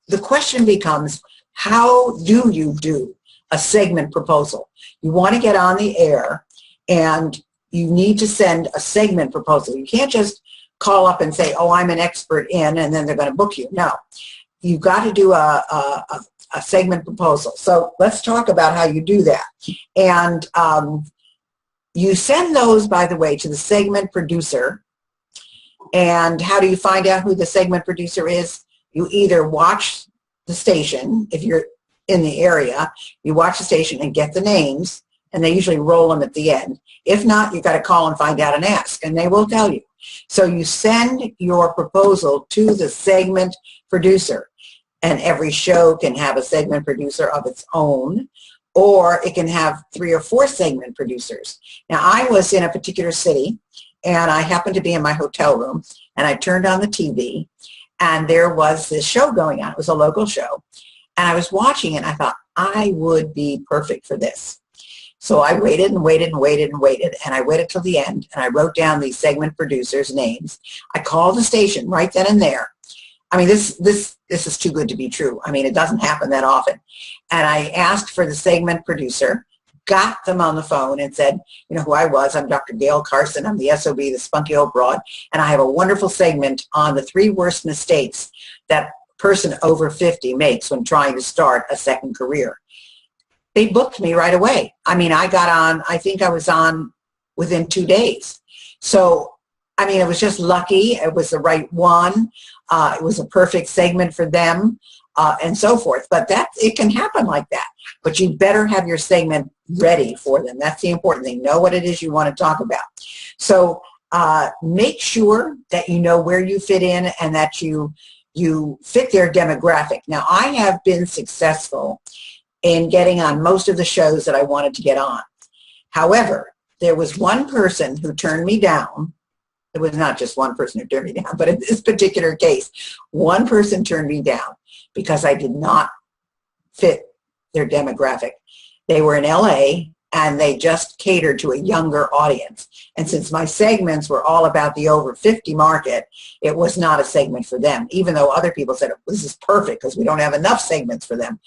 the question becomes, how do you do a segment proposal? You want to get on the air and you need to send a segment proposal. You can't just call up and say, oh, I'm an expert in, and then they're going to book you. No, you've got to do a segment proposal. So let's talk about how you do that. And you send those, by the way, to the segment producer. And how do you find out who the segment producer is? You either watch the station, if you're in the area, you watch the station and get the names, and they usually roll them at the end. If not, you've got to call and find out and ask, and they will tell you. So you send your proposal to the segment producer, and every show can have a segment producer of its own, or it can have 3 or 4 segment producers. Now, I was in a particular city, and I happened to be in my hotel room, and I turned on the TV, and there was this show going on. It was a local show, and I was watching it, and I thought, I would be perfect for this. So I waited and waited and waited and waited, and I waited till the end, and I wrote down these segment producers' names. I called the station right then and there. I mean, this is too good to be true. I mean, it doesn't happen that often. And I asked for the segment producer, got them on the phone and said, you know who I was. I'm Dr. Gail Carson. I'm the SOB, the spunky old broad, and I have a wonderful segment on the 3 worst mistakes that a person over 50 makes when trying to start a second career. They booked me right away. I mean, I got on, I think I was on within 2 days. So, I mean, it was just lucky. It was the right one. It was a perfect segment for them, and so forth. But it can happen like that. But you better have your segment ready for them. That's the important thing. Know what it is you want to talk about. So make sure that you know where you fit in and that you fit their demographic. Now, I have been successful in getting on most of the shows that I wanted to get on. However, there was one person who turned me down. It was not just one person who turned me down, but in this particular case, one person turned me down because I did not fit their demographic. They were in LA and they just catered to a younger audience. And since my segments were all about the over 50 market, it was not a segment for them, even though other people said, this is perfect because we don't have enough segments for them.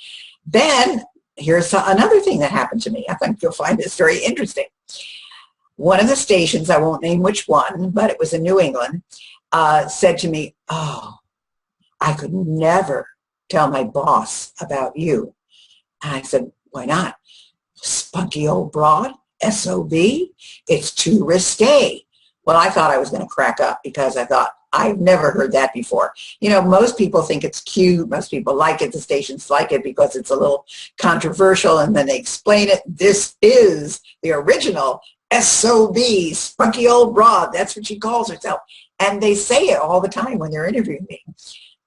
Then here's another thing that happened to me. I think you'll find this very interesting. One of the stations, I won't name which one, but it was in New England, said to me, oh, I could never tell my boss about you. And I said, why not? Spunky old broad, SOB, it's too risque. Well, I thought I was going to crack up because I thought, I've never heard that before. You know, most people think it's cute. Most people like it. The stations like it because it's a little controversial, and then they explain it. This is the original SOB, spunky old broad. That's what she calls herself. And they say it all the time when they're interviewing me.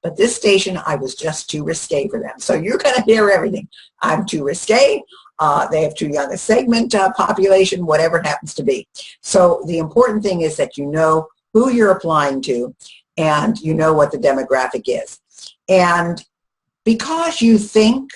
But this station, I was just too risque for them. So you're going to hear everything. I'm too risque. They have too young a segment population, whatever it happens to be. So the important thing is that you know who you're applying to and you know what the demographic is. And because you think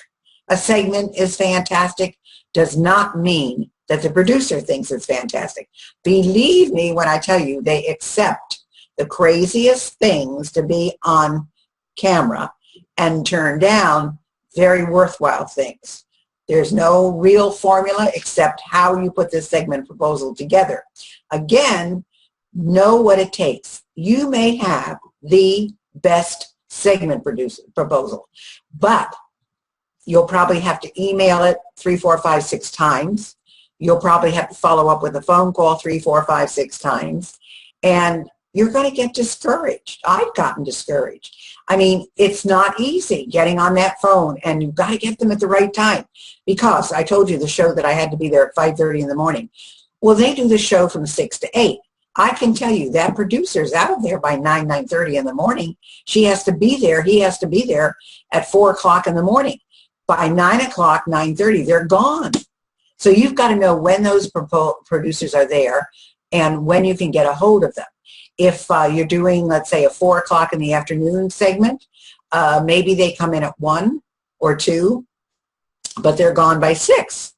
a segment is fantastic does not mean that the producer thinks it's fantastic. Believe me when I tell you, they accept the craziest things to be on camera and turn down very worthwhile things. There's no real formula except how you put this segment proposal together. Again, know what it takes. You may have the best segment proposal, but you'll probably have to email it 3, 4, 5, 6 times. You'll probably have to follow up with a phone call 3, 4, 5, 6 times, and you're going to get discouraged. I've gotten discouraged. I mean, it's not easy getting on that phone, and you've got to get them at the right time, because I told you the show that I had to be there at 5:30 in the morning. Well, they do the show from 6 to 8. I can tell you that producer's out of there by 9, 9:30 in the morning. She has to be there. He has to be there at 4 o'clock in the morning. By 9 o'clock, 9:30, they're gone. So you've got to know when those producers are there and when you can get a hold of them. If you're doing, let's say, a 4 o'clock in the afternoon segment, maybe they come in at 1 or 2, but they're gone by 6.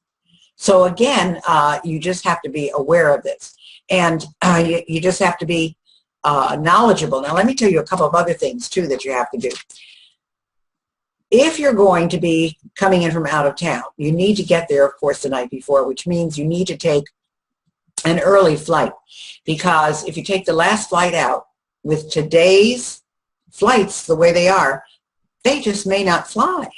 So again, you just have to be aware of this. And you just have to be knowledgeable. Now, let me tell you a couple of other things, too, that you have to do. If you're going to be coming in from out of town, you need to get there, of course, the night before, which means you need to take an early flight, because if you take the last flight out, with today's flights the way they are, they just may not fly.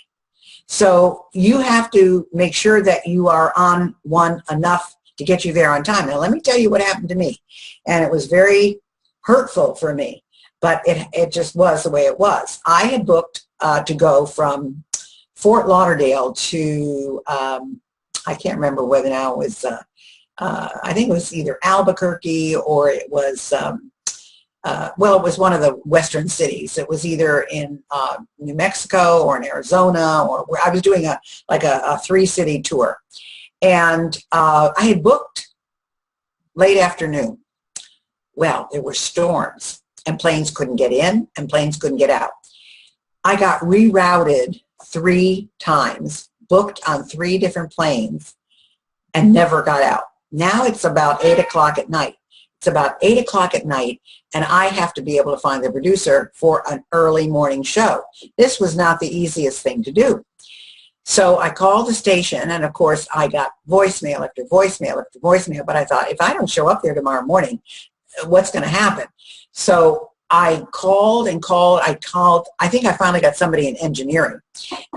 So you have to make sure that you are on one enough to get you there on time. Now, let me tell you what happened to me, and it was very hurtful for me, but it just was the way it was. I had booked to go from Fort Lauderdale to, I can't remember whether now it was, I think it was either Albuquerque or it was, well, it was one of the western cities. It was either in New Mexico or in Arizona, or where I was doing a 3-city tour. And I had booked late afternoon. Well, there were storms, and planes couldn't get in and planes couldn't get out. I got rerouted 3 times, booked on 3 different planes, and never got out. Now it's about 8 o'clock at night. It's about 8 o'clock at night, and I have to be able to find the producer for an early morning show. This was not the easiest thing to do. So I called the station, and of course I got voicemail after voicemail after voicemail, but I thought, if I don't show up there tomorrow morning, what's going to happen? So I called and called. I think I finally got somebody in engineering,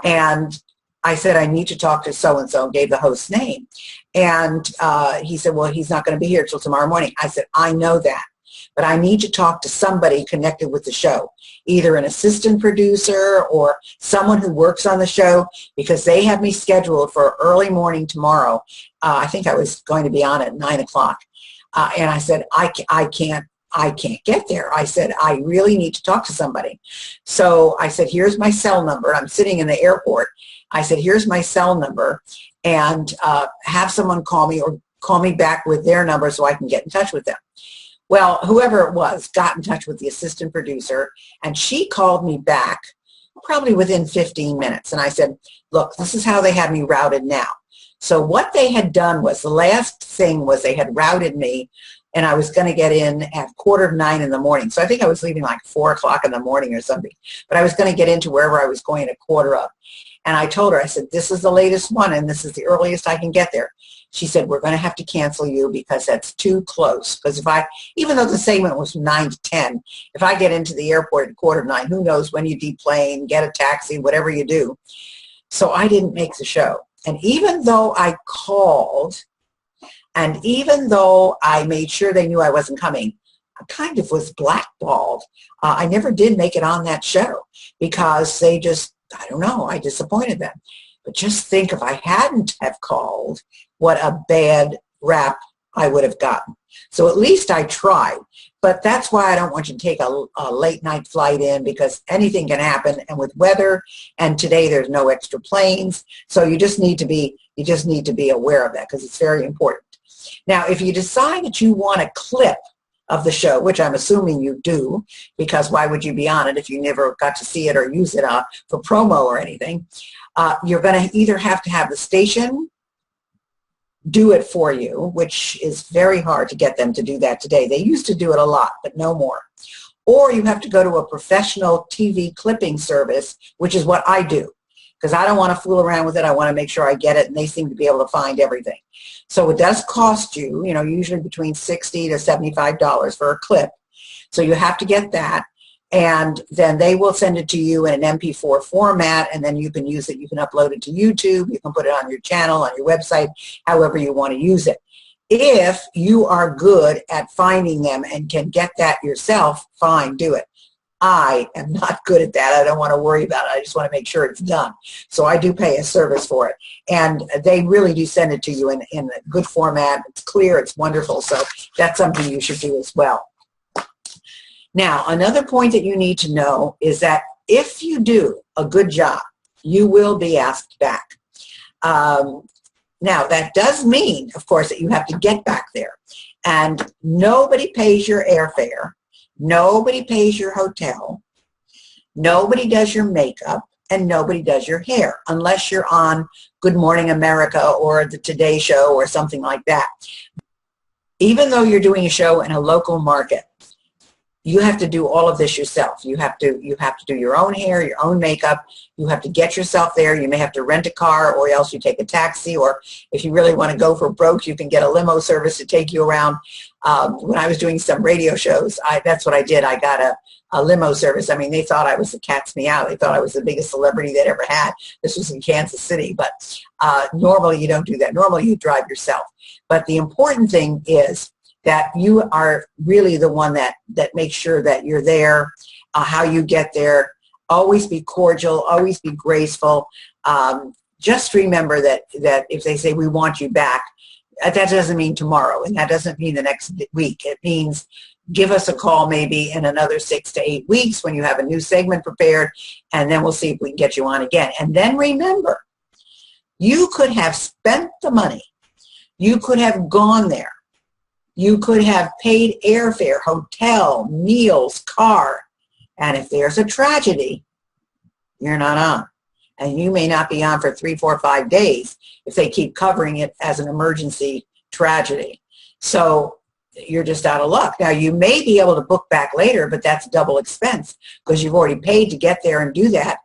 and I said, I need to talk to so-and-so, gave the host's name. And he said, well, he's not going to be here till tomorrow morning. I said, I know that, but I need to talk to somebody connected with the show, either an assistant producer or someone who works on the show, because they have me scheduled for early morning tomorrow. I think I was going to be on at 9 o'clock. And I said, I can't get there. I said, I really need to talk to somebody. So I said, here's my cell number. I'm sitting in the airport. I said, here's my cell number, and have someone call me or call me back with their number so I can get in touch with them. Well, whoever it was got in touch with the assistant producer, and she called me back probably within 15 minutes. And I said, look, this is how they have me routed now. So what they had done was, the last thing was they had routed me, and I was going to get in at 8:45 in the morning. So I think I was leaving like 4 o'clock in the morning or something. But I was going to get into wherever I was going at 8:45. And I told her, I said, this is the latest one, and this is the earliest I can get there. She said, we're going to have to cancel you because that's too close. Because even though the segment was from 9 to 10, if I get into the airport at 8:45, who knows when you deplane, get a taxi, whatever you do. So I didn't make the show. And even though I called, and even though I made sure they knew I wasn't coming, I kind of was blackballed. I never did make it on that show because they just, I don't know, I disappointed them. But just think, if I hadn't have called, what a bad rap I would have gotten. So at least I tried. But that's why I don't want you to take a late night flight in, because anything can happen. And with weather, and today there's no extra planes. So you just need to be aware of that, because it's very important. Now, if you decide that you want a clip of the show, which I'm assuming you do, because why would you be on it if you never got to see it or use it for promo or anything, you're going to either have to have the station do it for you, which is very hard to get them to do that today. They used to do it a lot, but no more. Or you have to go to a professional TV clipping service, which is what I do, because I don't want to fool around with it. I want to make sure I get it, and they seem to be able to find everything. So it does cost you, usually between $60 to $75 for a clip. So you have to get that, and then they will send it to you in an MP4 format, and then you can use it. You can upload it to YouTube. You can put it on your channel, on your website, however you want to use it. If you are good at finding them and can get that yourself, fine, do it. I am not good at that. I don't want to worry about it. I just want to make sure it's done. So I do pay a service for it. And they really do send it to you in a good format. It's clear. It's wonderful. So that's something you should do as well. Now, another point that you need to know is that if you do a good job, you will be asked back. Now, that does mean, of course, that you have to get back there. And nobody pays your airfare. Nobody pays your hotel. Nobody does your makeup. And nobody does your hair unless you're on Good Morning America or the Today Show or something like that. Even though you're doing a show in a local market, you have to do all of this yourself. You have to do your own hair, your own makeup. You have to get yourself there. You may have to rent a car, or else you take a taxi, or if you really want to go for broke, you can get a limo service to take you around. When I was doing some radio shows, that's what I did. I got a limo service. I mean, they thought I was the cat's meow. They thought I was the biggest celebrity they'd ever had. This was in Kansas City, but normally you don't do that. Normally you drive yourself. But the important thing is that you are really the one that makes sure that you're there, how you get there. Always be cordial, always be graceful. Just remember that if they say, we want you back, that doesn't mean tomorrow, and that doesn't mean the next week. It means give us a call maybe in another 6 to 8 weeks when you have a new segment prepared, and then we'll see if we can get you on again. And then remember, you could have spent the money. You could have gone there. You could have paid airfare, hotel, meals, car. And if there's a tragedy, you're not on. And you may not be on for 3, 4, 5 days if they keep covering it as an emergency tragedy. So you're just out of luck. Now, you may be able to book back later, but that's double expense because you've already paid to get there and do that.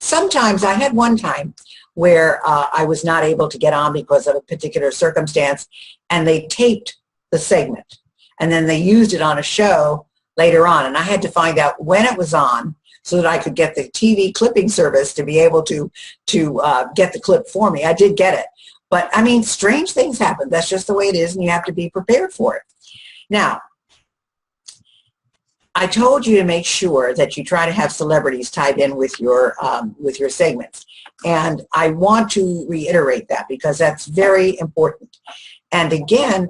Sometimes, I had one time where I was not able to get on because of a particular circumstance, and they taped the segment, and then they used it on a show later on, and I had to find out when it was on so that I could get the TV clipping service to be able to get the clip for me. I did get it. But, I mean, strange things happen. That's just the way it is, and you have to be prepared for it. Now, I told you to make sure that you try to have celebrities tied in with your segments. And I want to reiterate that because that's very important. And again,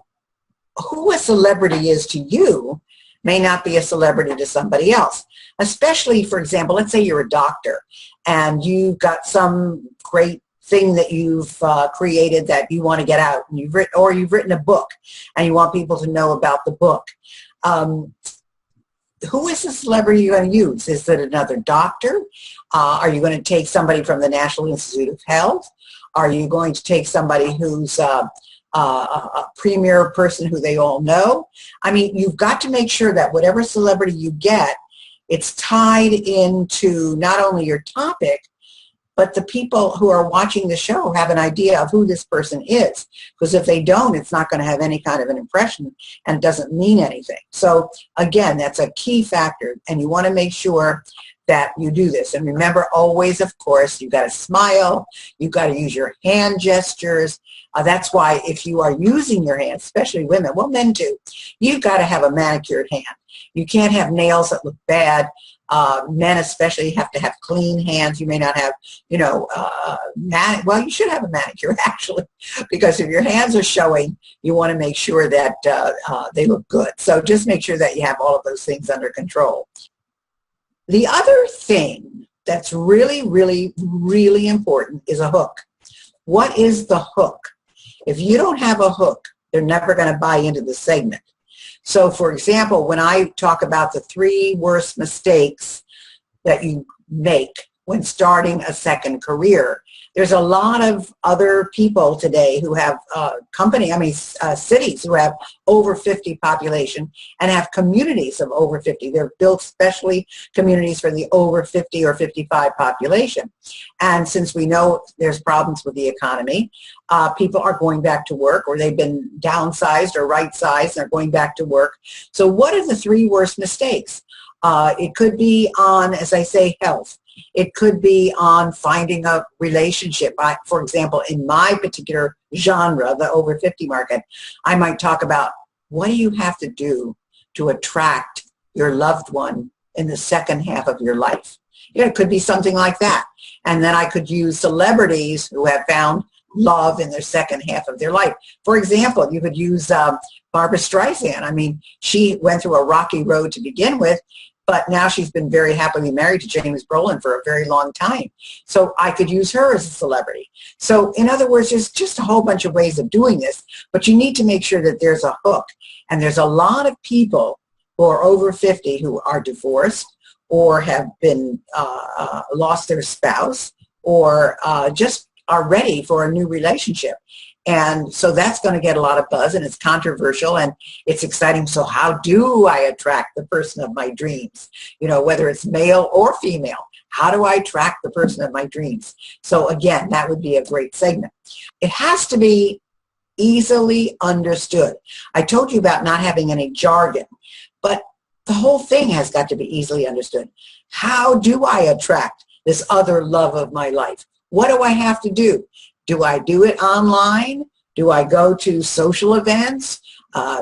who a celebrity is to you may not be a celebrity to somebody else. Especially, for example, let's say you're a doctor and you've got some great thing that you've created that you want to get out, and you've written a book and you want people to know about the book. Who is the celebrity you're going to use? Is it another doctor? Are you going to take somebody from the National Institute of Health? Are you going to take somebody who's a premier person who they all know? I mean, you've got to make sure that whatever celebrity you get, it's tied into not only your topic, but the people who are watching the show have an idea of who this person is. Because if they don't, it's not going to have any kind of an impression and it doesn't mean anything. So again, that's a key factor, and you want to make sure that you do this. And remember, always, of course, you've got to smile, you've got to use your hand gestures. That's why if you are using your hands, especially women, well, men too, you've got to have a manicured hand. You can't have nails that look bad. Men especially have to have clean hands. You may not have, well, you should have a manicure actually, because if your hands are showing, you want to make sure that they look good. So just make sure that you have all of those things under control. The other thing that's really, really, really important is a hook. What is the hook? If you don't have a hook, they're never going to buy into the segment. So, for example, when I talk about the 3 worst mistakes that you make when starting a second career, there's a lot of other people today who have cities who have over 50 population and have communities of over 50. They're built specially communities for the over 50 or 55 population. And since we know there's problems with the economy, people are going back to work, or they've been downsized or right-sized and are going back to work. So what are the 3 worst mistakes? It could be on, as I say, health. It could be on finding a relationship. For example, in my particular genre, the over 50 market, I might talk about what do you have to do to attract your loved one in the second half of your life. It could be something like that. And then I could use celebrities who have found love in their second half of their life. For example, you could use Barbra Streisand. I mean, she went through a rocky road to begin with, but now she's been very happily married to James Brolin for a very long time. So I could use her as a celebrity. So in other words, there's just a whole bunch of ways of doing this, but you need to make sure that there's a hook. And there's a lot of people who are over 50 who are divorced or have been lost their spouse or just are ready for a new relationship. And so that's going to get a lot of buzz, and it's controversial and it's exciting. So how do I attract the person of my dreams? You know, whether it's male or female, how do I attract the person of my dreams? So again, that would be a great segment. It has to be easily understood. I told you about not having any jargon, but the whole thing has got to be easily understood. How do I attract this other love of my life? What do I have to do? Do I do it online? Do I go to social events?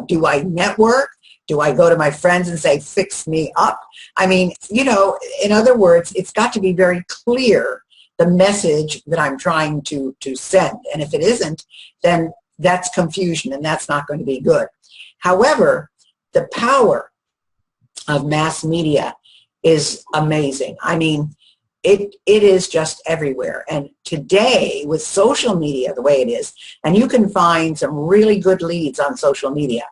Do I network? Do I go to my friends and say, fix me up? I mean, you know, in other words, it's got to be very clear, the message that I'm trying to send. And if it isn't, then that's confusion, and that's not going to be good. However, the power of mass media is amazing. I mean, it is just everywhere. And today, with social media the way it is, and you can find some really good leads on social media.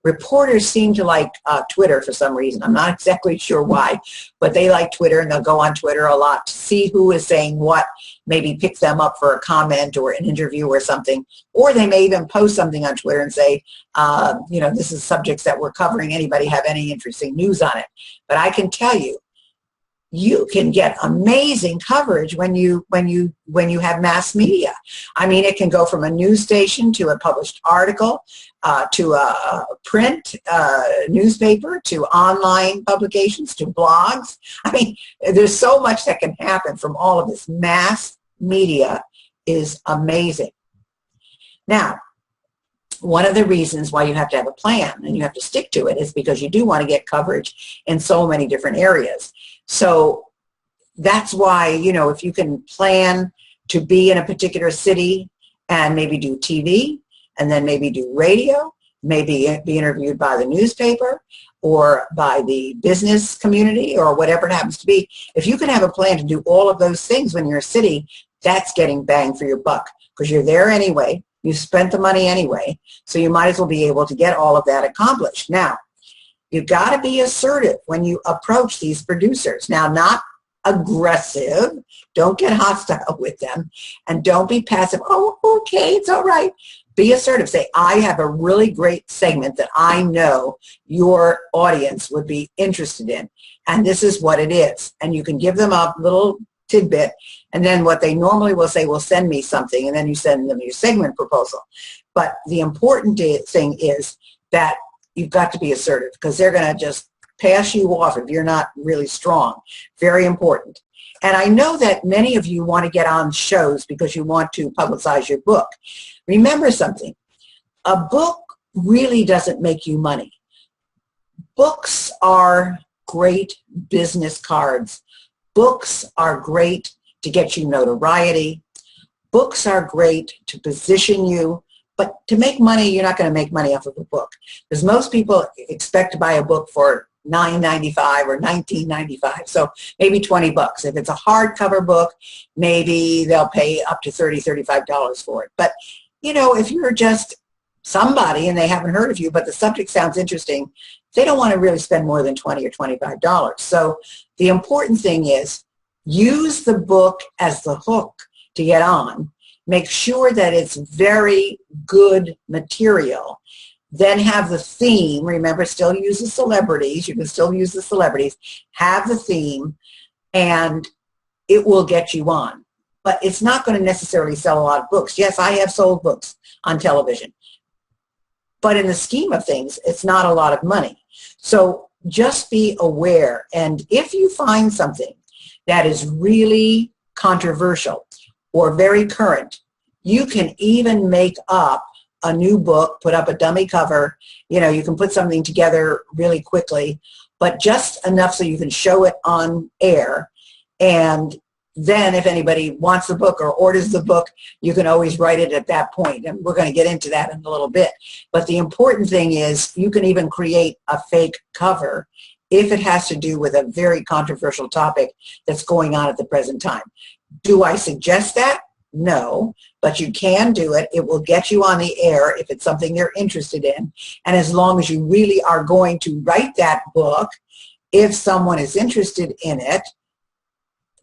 Reporters seem to like Twitter for some reason. I'm not exactly sure why, but they like Twitter, and they'll go on Twitter a lot to see who is saying what, maybe pick them up for a comment or an interview or something. Or they may even post something on Twitter and say, you know, this is subjects that we're covering. Anybody have any interesting news on it? But I can tell you, you can get amazing coverage when you have mass media. I mean, it can go from a news station to a published article, to a print newspaper, to online publications, to blogs. I mean, there's so much that can happen from all of this. Mass media is amazing. Now, one of the reasons why you have to have a plan and you have to stick to it is because you do want to get coverage in so many different areas. So that's why, you know, if you can plan to be in a particular city and maybe do TV and then maybe do radio, maybe be interviewed by the newspaper or by the business community or whatever it happens to be, if you can have a plan to do all of those things when you're a city, that's getting bang for your buck because you're there anyway. You spent the money anyway, so you might as well be able to get all of that accomplished. Now, you've got to be assertive when you approach these producers. Now, not aggressive. Don't get hostile with them. And don't be passive. Oh, okay, it's all right. Be assertive. Say, I have a really great segment that I know your audience would be interested in. And this is what it is. And you can give them a little tidbit. And then what they normally will say, well, send me something. And then you send them your segment proposal. But the important thing is that you've got to be assertive because they're going to just pass you off if you're not really strong. Very important. And I know that many of you want to get on shows because you want to publicize your book. Remember something. A book really doesn't make you money. Books are great business cards. Books are great to get you notoriety. Books are great to position you. But to make money, you're not going to make money off of a book. Because most people expect to buy a book for $9.95 or $19.95. So maybe 20 bucks. If it's a hardcover book, maybe they'll pay up to $30, $35 for it. But, you know, if you're just somebody and they haven't heard of you, but the subject sounds interesting, they don't want to really spend more than $20 or $25. So the important thing is use the book as the hook to get on. Make sure that it's very good material. Then have the theme. Remember, still use the celebrities. You can still use the celebrities. Have the theme, and it will get you on. But it's not going to necessarily sell a lot of books. Yes, I have sold books on television. But in the scheme of things, it's not a lot of money. So just be aware. And if you find something that is really controversial or very current, you can even make up a new book, put up a dummy cover. You know, you can put something together really quickly, but just enough so you can show it on air. And then if anybody wants the book or orders the book, you can always write it at that point. And we're going to get into that in a little bit. But the important thing is you can even create a fake cover if it has to do with a very controversial topic that's going on at the present time. Do I suggest that? No, but you can do it. It will get you on the air if it's something they're interested in. And as long as you really are going to write that book, if someone is interested in it,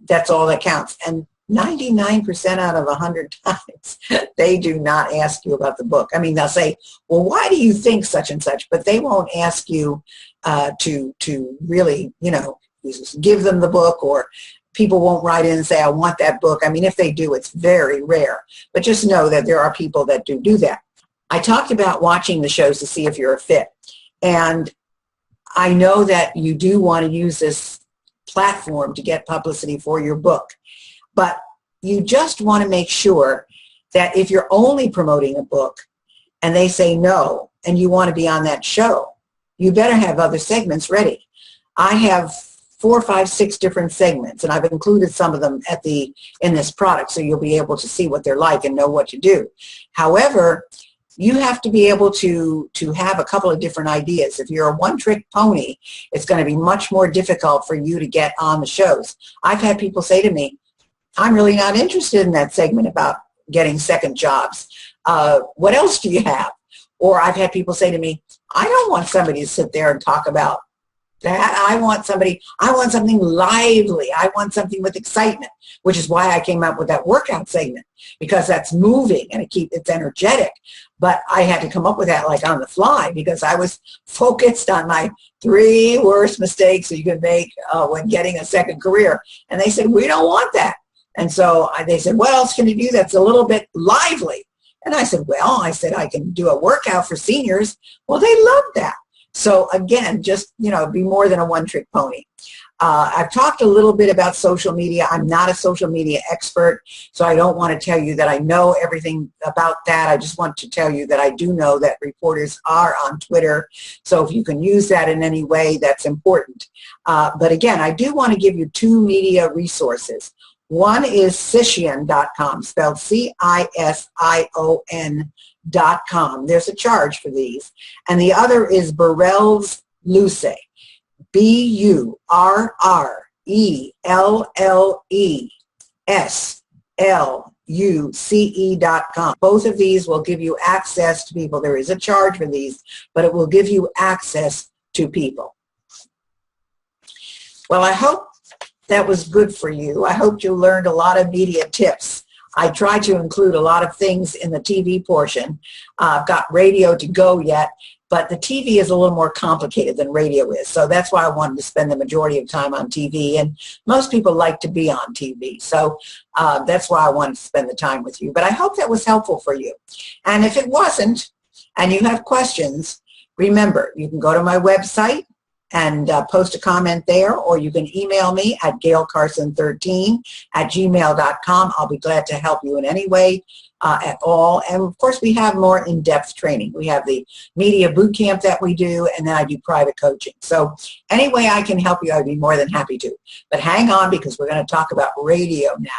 that's all that counts. And 99% out of 100 times, they do not ask you about the book. I mean, they'll say, well, why do you think such and such? But they won't ask you to really, you know, give them the book, or people won't write in and say, I want that book. I mean, if they do, it's very rare. But just know that there are people that do that. I talked about watching the shows to see if you're a fit. And I know that you do want to use this platform to get publicity for your book. But you just want to make sure that if you're only promoting a book and they say no and you want to be on that show, you better have other segments ready. I have 4, 5, 6 different segments, and I've included some of them in this product, so you'll be able to see what they're like and know what to do. However, you have to be able to have a couple of different ideas. If you're a one-trick pony, it's going to be much more difficult for you to get on the shows. I've had people say to me, I'm really not interested in that segment about getting second jobs. What else do you have? Or I've had people say to me, I don't want somebody to sit there and talk about that. I want something lively. I want something with excitement, which is why I came up with that workout segment, because that's moving and it's energetic. But I had to come up with that like on the fly, because I was focused on my 3 worst mistakes you can make when getting a second career. And they said, we don't want that. And so they said, what else can you do that's a little bit lively? And I said, well, I can do a workout for seniors. Well, they love that. So again, just, you know, be more than a one-trick pony. I've talked a little bit about social media. I'm not a social media expert, so I don't want to tell you that I know everything about that. I just want to tell you that I do know that reporters are on Twitter, so if you can use that in any way, that's important. But again, I do want to give you 2 media resources. One is Cision.com, spelled Cision.com. There's a charge for these. And the other is Burrell's Luce, BURRELLESLUCE.com. Both of these will give you access to people. There is a charge for these, but it will give you access to people. Well, I hope that was good for you. I hope you learned a lot of media tips. I tried to include a lot of things in the TV portion. I've got radio to go yet, but the TV is a little more complicated than radio is. So that's why I wanted to spend the majority of time on TV. And most people like to be on TV. So that's why I wanted to spend the time with you. But I hope that was helpful for you. And if it wasn't, and you have questions, remember, you can go to my website and post a comment there, or you can email me at gailcarson13@gmail.com. I'll be glad to help you in any way at all. And of course, we have more in-depth training. We have the media boot camp that we do, and then I do private coaching. So any way I can help you, I'd be more than happy to. But hang on, because we're going to talk about radio now.